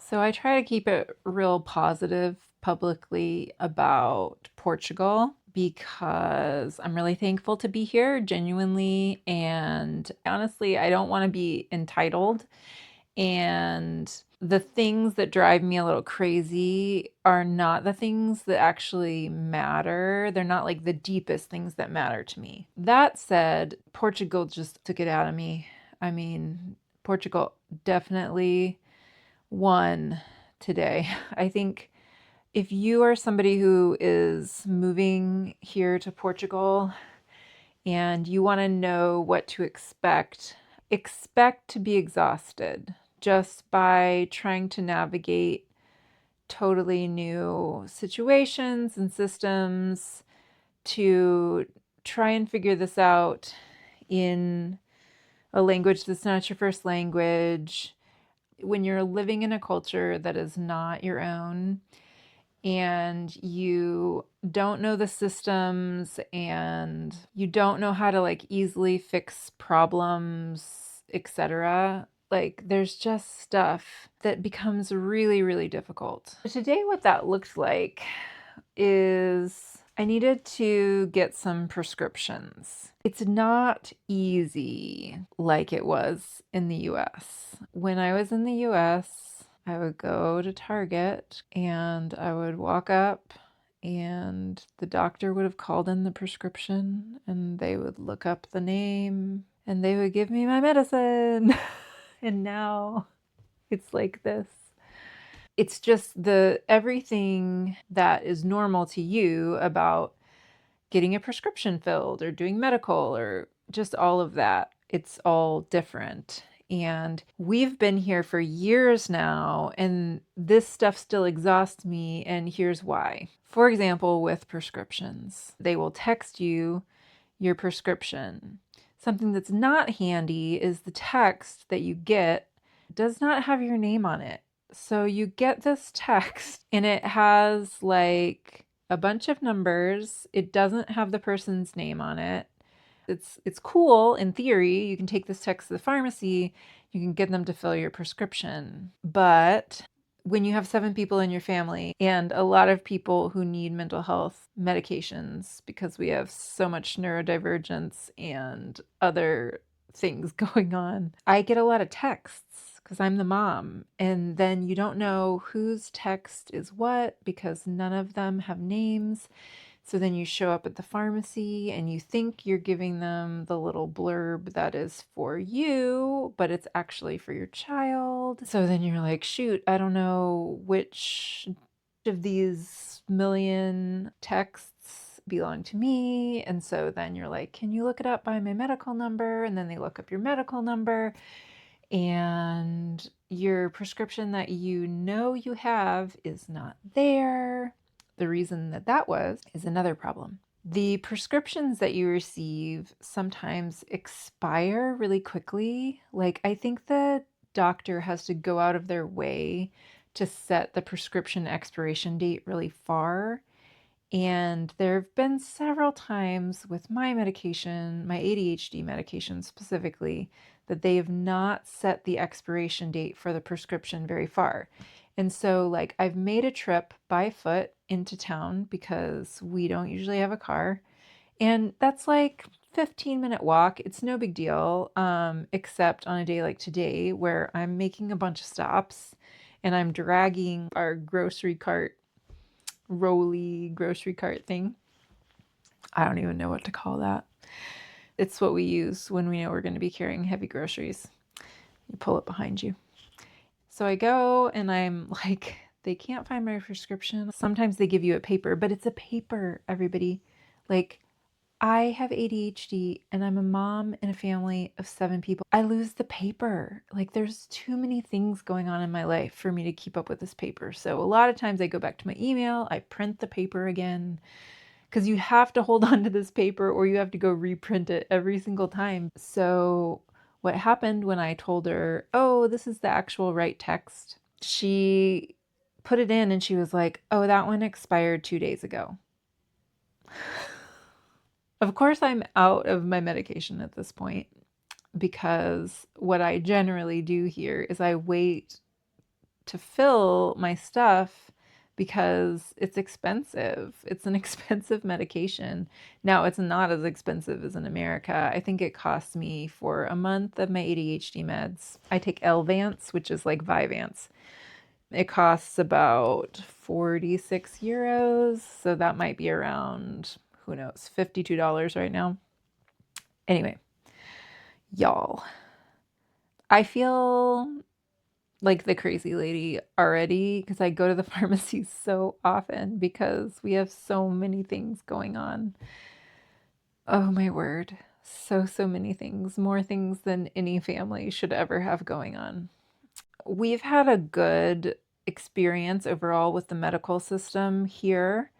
So I try to keep it real positive publicly about Portugal because I'm really thankful to be here, genuinely. And honestly, I don't want to be entitled. And the things that drive me a little crazy are not the things that actually matter. They're not like the deepest things that matter to me. That said, Portugal just took it out of me. I mean, Portugal definitely won today. I think if you are somebody who is moving here to Portugal and you want to know what to expect, expect to be exhausted just by trying to navigate totally new situations and systems to try and figure this out in a language that's not your first language. When you're living in a culture that is not your own and you don't know the systems and you don't know how to like easily fix problems, etc. Like there's just stuff that becomes really, really difficult. Today, what that looked like is I needed to get some prescriptions. It's not easy like it was in the US. When I was in the US, I would go to Target and I would walk up and the doctor would have called in the prescription and they would look up the name and they would give me my medicine. And now it's like this. It's just the everything that is normal to you about getting a prescription filled or doing medical or just all of that. It's all different. And we've been here for years now, and this stuff still exhausts me. And here's why. For example, with prescriptions, they will text you your prescription. Something that's not handy is the text that you get does not have your name on it. So you get this text and it has like a bunch of numbers. It doesn't have the person's name on it. It's cool in theory. You can take this text to the pharmacy, you can get them to fill your prescription. But when you have 7 people in your family and a lot of people who need mental health medications because we have so much neurodivergence and other things going on, I get a lot of texts because I'm the mom. And then you don't know whose text is what because none of them have names. So then you show up at the pharmacy and you think you're giving them the little blurb that is for you, but it's actually for your child. So then you're like, shoot, I don't know which of these million texts belong to me. And so then you're like, can you look it up by my medical number? And then they look up your medical number and your prescription that you know you have is not there. The reason that that was is another problem. The prescriptions that you receive sometimes expire really quickly. Like, I think the doctor has to go out of their way to set the prescription expiration date really far. And there have been several times with my medication, my ADHD medication specifically, that they have not set the expiration date for the prescription very far. And so, like, I've made a trip by foot into town because we don't usually have a car. And that's like 15-minute walk. It's no big deal, except on a day like today where I'm making a bunch of stops and I'm dragging our grocery cart, rolly grocery cart thing. I don't even know what to call that. It's what we use when we know we're going to be carrying heavy groceries. You pull it behind you. So I go and I'm like, they can't find my prescription. Sometimes they give you a paper, but it's a paper, everybody. Like, I have ADHD and I'm a mom in a family of 7 people. I lose the paper. Like, there's too many things going on in my life for me to keep up with this paper. So a lot of times I go back to my email, I print the paper again, because you have to hold on to this paper or you have to go reprint it every single time. So what happened when I told her, oh, this is the actual right text, she put it in and she was like, oh, that one expired 2 days ago. Of course, I'm out of my medication at this point because what I generally do here is I wait to fill my stuff because it's expensive. It's an expensive medication. Now, it's not as expensive as in America. I think it costs me for a month of my ADHD meds. I take Elvance, which is like Vyvanse. It costs about 46 euros. So that might be around, who knows, $52 right now. Anyway, y'all, I feel like the crazy lady already because I go to the pharmacy so often because we have so many things going on. Oh my word. So many things, more things than any family should ever have going on. We've had a good experience overall with the medical system here,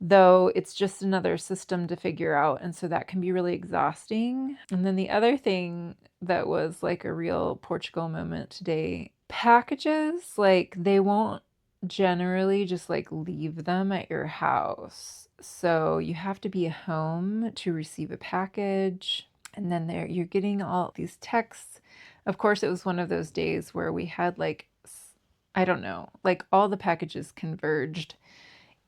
though it's just another system to figure out. And so that can be really exhausting. And then the other thing that was like a real Portugal moment today, packages, like they won't generally just like leave them at your house. So you have to be home to receive a package. And then there you're getting all these texts. Of course, it was one of those days where we had like, I don't know, like all the packages converged,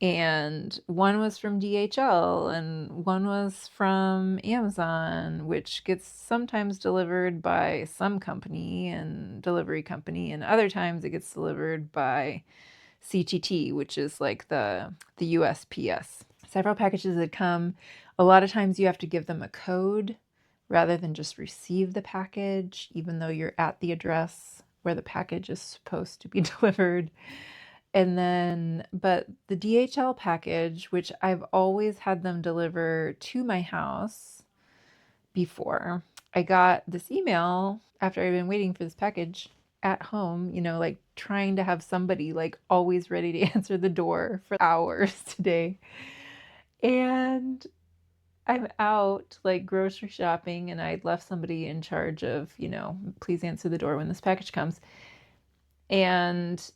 and one was from DHL and one was from Amazon, which gets sometimes delivered by some company and delivery company, and other times it gets delivered by CTT, which is like the USPS. Several packages had come. A lot of times you have to give them a code rather than just receive the package, even though you're at the address where the package is supposed to be delivered. And then, but the DHL package, which I've always had them deliver to my house before, I got this email after I've been waiting for this package at home, you know, like trying to have somebody like always ready to answer the door for hours today. And I'm out like grocery shopping, and I'd left somebody in charge of, you know, please answer the door when this package comes. And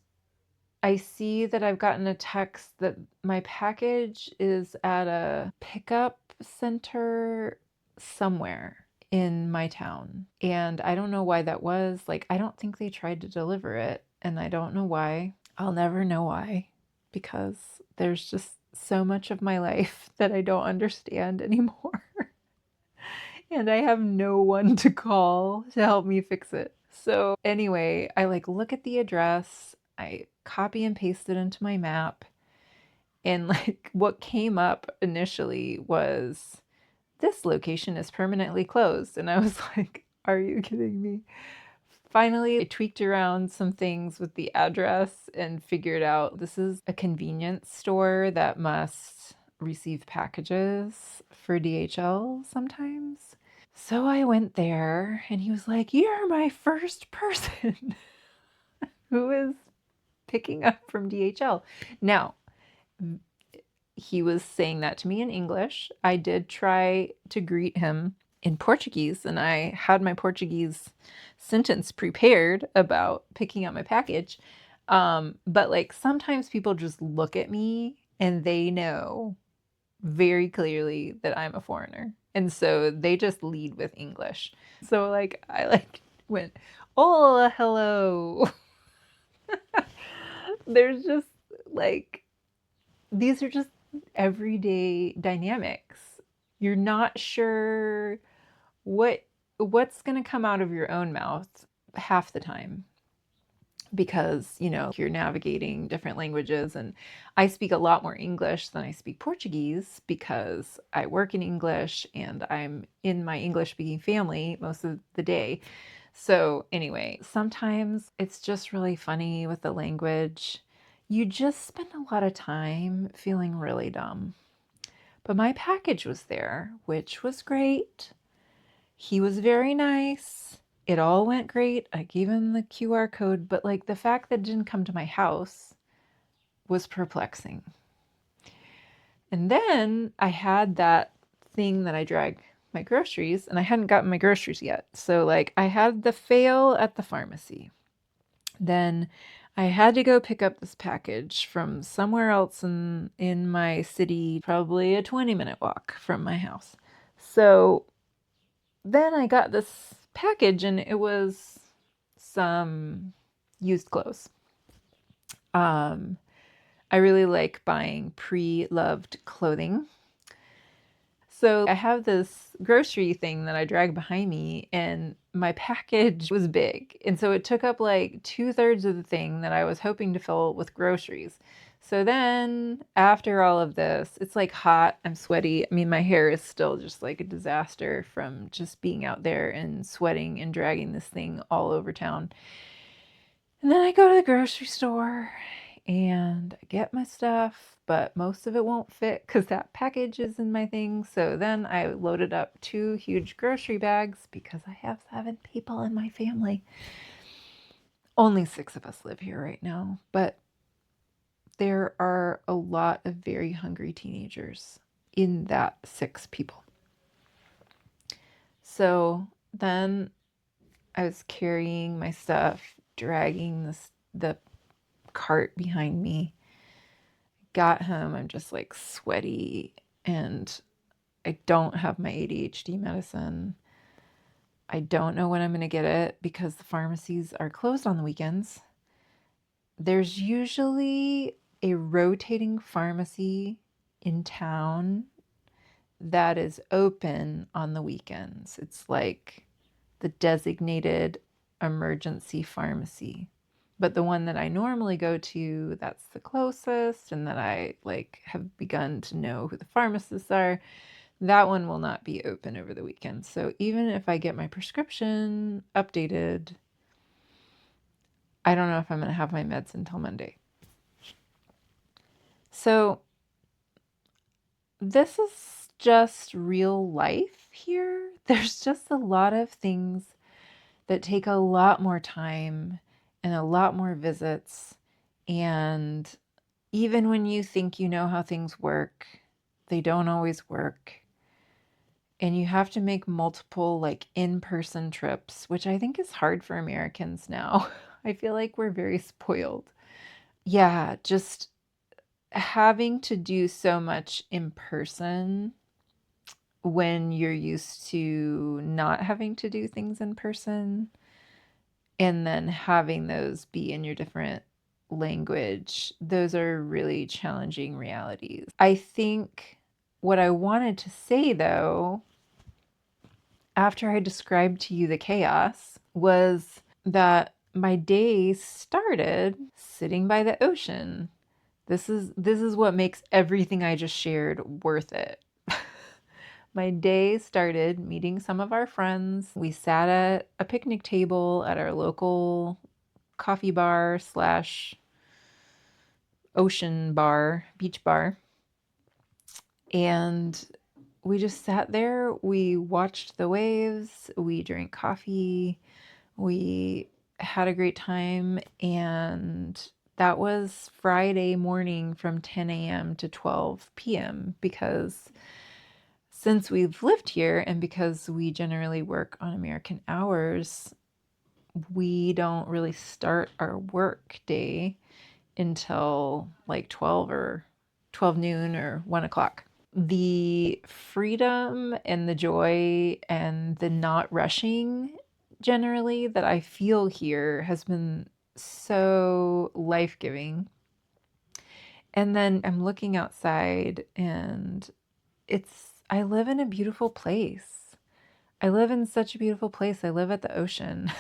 I see that I've gotten a text that my package is at a pickup center somewhere in my town. And I don't know why that was. Like, I don't think they tried to deliver it. And I don't know why. I'll never know why, because there's just so much of my life that I don't understand anymore. And I have no one to call to help me fix it. So anyway, I like look at the address, I copy and paste it into my map, and like what came up initially was this location is permanently closed. And I was like, are you kidding me? Finally, I tweaked around some things with the address and figured out this is a convenience store that must receive packages for DHL sometimes. So I went there and he was like, you're my first person who is picking up from DHL. Now, he was saying that to me in English. I did try to greet him in Portuguese, and I had my Portuguese sentence prepared about picking up my package. But like sometimes people just look at me and they know very clearly that I'm a foreigner. And so they just lead with English. So like I like went, "Oh, hello." There's just like these are just everyday dynamics. You're not sure what's going to come out of your own mouth half the time, because, you know, you're navigating different languages, and I speak a lot more English than I speak Portuguese because I work in English and I'm in my English speaking family most of the day. So anyway, sometimes it's just really funny with the language. You just spend a lot of time feeling really dumb. But my package was there, which was great. He was very nice. It all went great. I gave him the QR code, but like the fact that it didn't come to my house was perplexing. And then I had that thing that I drag my groceries, and I hadn't gotten my groceries yet. So like I had the fail at the pharmacy. Then I had to go pick up this package from somewhere else in my city, probably a 20-minute walk from my house. So then I got this package, and it was some used clothes. I really like buying pre-loved clothing. So I have this grocery thing that I drag behind me, and my package was big. And so it took up like 2/3 of the thing that I was hoping to fill with groceries. So then after all of this, it's like hot, I'm sweaty. I mean, my hair is still just like a disaster from just being out there and sweating and dragging this thing all over town. And then I go to the grocery store and I get my stuff, but most of it won't fit because that package is in my thing. So then I loaded up 2 huge grocery bags because I have 7 people in my family. Only 6 of us live here right now, but there are a lot of very hungry teenagers in that 6 people. So then I was carrying my stuff, dragging the cart behind me. Got home, I'm just like sweaty, and I don't have my ADHD medicine. I don't know when I'm going to get it because the pharmacies are closed on the weekends. There's usually a rotating pharmacy in town that is open on the weekends. It's like the designated emergency pharmacy. But the one that I normally go to, that's the closest, and that I like have begun to know who the pharmacists are, that one will not be open over the weekend. So even if I get my prescription updated, I don't know if I'm going to have my meds until Monday. So this is just real life here. There's just a lot of things that take a lot more time and a lot more visits. And even when you think you know how things work, they don't always work. And you have to make multiple like in-person trips, which I think is hard for Americans now. I feel like we're very spoiled. Yeah, just having to do so much in person when you're used to not having to do things in person, and then having those be in your different language, those are really challenging realities. I think what I wanted to say though, after I described to you the chaos, was that my day started sitting by the ocean. This is what makes everything I just shared worth it. My day started meeting some of our friends. We sat at a picnic table at our local coffee bar slash ocean bar, beach bar. And we just sat there. We watched the waves. We drank coffee. We had a great time. And that was Friday morning from 10 a.m. to 12 p.m. because since we've lived here and because we generally work on American hours, we don't really start our work day until like 12 noon or 1 o'clock. The freedom and the joy and the not rushing generally that I feel here has been so life-giving. And then I'm looking outside and I live in a beautiful place. I live in such a beautiful place. I live at the ocean.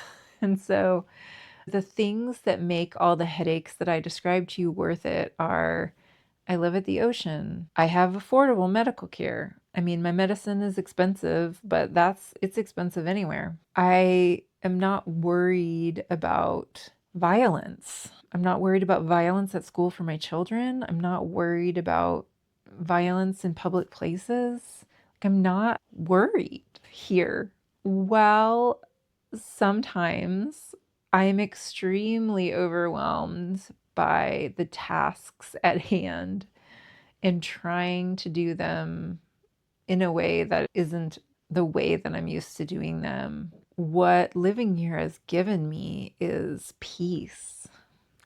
And so the things that make all the headaches that I described to you worth it are I live at the ocean. I have affordable medical care. I mean, my medicine is expensive, but it's expensive anywhere. I am not worried about violence. I'm not worried about violence at school for my children. I'm not worried about violence in public places. I'm not worried here. Well, sometimes I'm extremely overwhelmed by the tasks at hand and trying to do them in a way that isn't the way that I'm used to doing them. What living here has given me is peace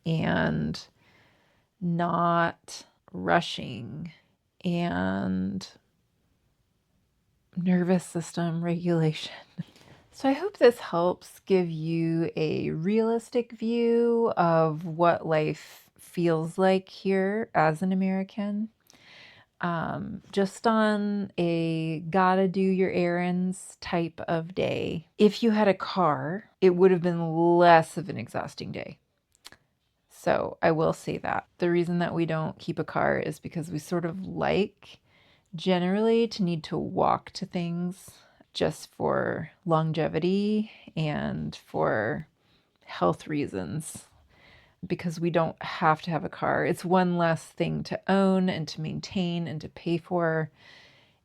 and not rushing and nervous system regulation. So I hope this helps give you a realistic view of what life feels like here as an American. Just on a gotta do your errands type of day. If you had a car, it would have been less of an exhausting day. So I will say that. The reason that we don't keep a car is because we sort of like generally to need to walk to things just for longevity and for health reasons because we don't have to have a car. It's one less thing to own and to maintain and to pay for.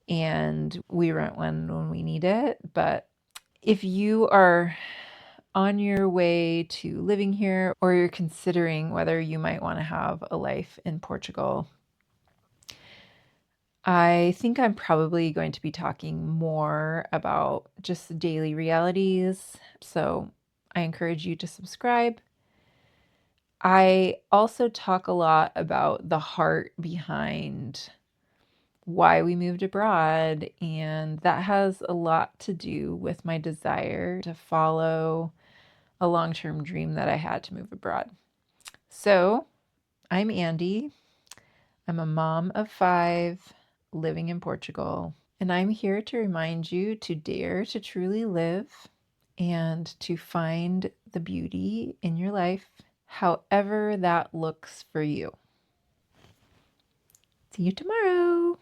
And we rent one when we need it. But if you are on your way to living here or you're considering whether you might want to have a life in Portugal, I think I'm probably going to be talking more about just the daily realities. So I encourage you to subscribe. I also talk a lot about the heart behind why we moved abroad, and that has a lot to do with my desire to follow a long-term dream that I had to move abroad. So, I'm Andie. I'm a mom of 5 living in Portugal, and I'm here to remind you to dare to truly live and to find the beauty in your life, however that looks for you. See you tomorrow.